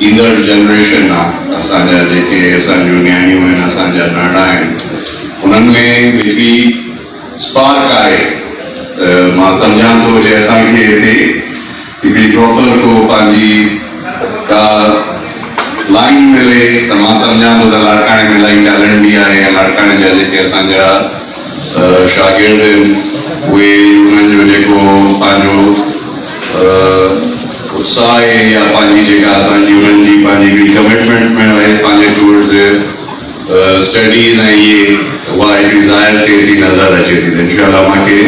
ईंदड़ जनरेशन आहे असांजा जेके असांजूं न्याणियूं आहिनि असांजा नाना आहिनि उन्हनि में हिकिड़ी स्पार्क आहे त मां सम्झां थो जे असांखे हिते हिकिड़ी प्रॉपर को पंहिंजी का लाइन मिले त मां सम्झां थो त लाड़काणे में इलाही टैलेंट बि आहे ऐं लाड़काणे जा जेके असांजा शागिर्द आहिनि उहे उन्हनि जो जेको पंहिंजो उत्साह आहे या पंहिंजी जेका असांजी उन्हनि जी पंहिंजी बि कमिटमेंट में आहे पंहिंजे टूवर्ड्स स्टडीज़ ऐं इहे उहा हिकिड़ी ज़ाहिर थिए थी नज़र अचे थी त इंशाअल्लाह मूंखे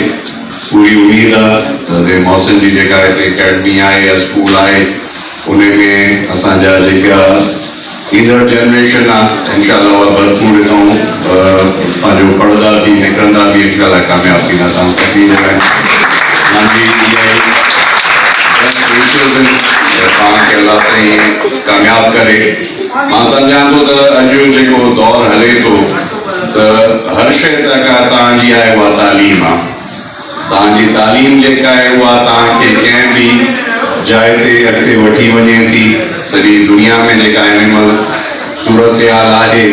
पूरी उमेद आहे त मौसम जी जेका हिते अकेडमी आहे या स्कूल आहे उन में असांजा जेका ईंदड़ जनरेशन आहे इंशाअल्लाह उहा भरपूर हितां पंहिंजो पढ़ंदा बि निकिरंदा बि इंशाअल्लाह कामयाब थींदा तव्हां सभिनी जे लाइ मुंहिंजी तव्हांखे अलाह ताईं कामयाब करे मां सम्झां थो त अॼु जेको दौर हले थो त हर शइ तव्हांजी आहे उहा तालीम आहे तव्हांजी तालीम जेका आहे उहा तव्हांखे कंहिं बि जाइ ते अॻिते वठी वञे थी सॼी दुनिया में जेका हिन महिल सूरत हाल आहे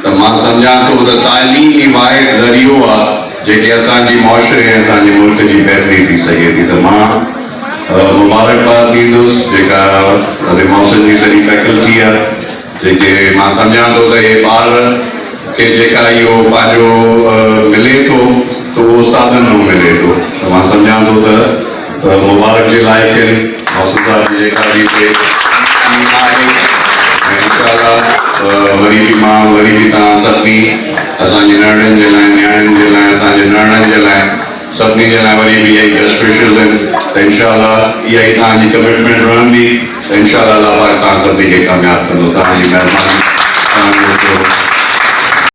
त मां सम्झां थो त तालीम ई वाहिद ज़रियो आहे जेके असांजी मुआशरे ऐं असांजे मुल्क जी बहितरी थी सघे थी त मां मुबारकबाद ॾींदुसि जेका मौसम जी सॼी फैकल्टी आहे जेके मां सम्झां थो त इहे ॿार खे जेका इहो पंहिंजो मिले थो त उहो साधन न मिले थो त मां सम्झां थो त मुबारक जे लाइक़ आहिनि मौसम साहिब जी जेका बि हिते टीम आहे ऐं इंशाअल्लाह वरी बि तव्हां सभिनी असांजे नियाणियुनि जे लाइ न्याणियुनि जे लाइ असांजे नियाणनि जे लाइ सभिनी जे लाइ वरी बि इहा ई बेस्ट विशेस आहिनि त इंशाअल्लाह इहा ई तव्हांजी कमिटमेंट रहंदी त इंशाअल्लाह अल्लाह पाक तव्हां सभिनी खे कामयाब कंदो तव्हांजी महिरबानी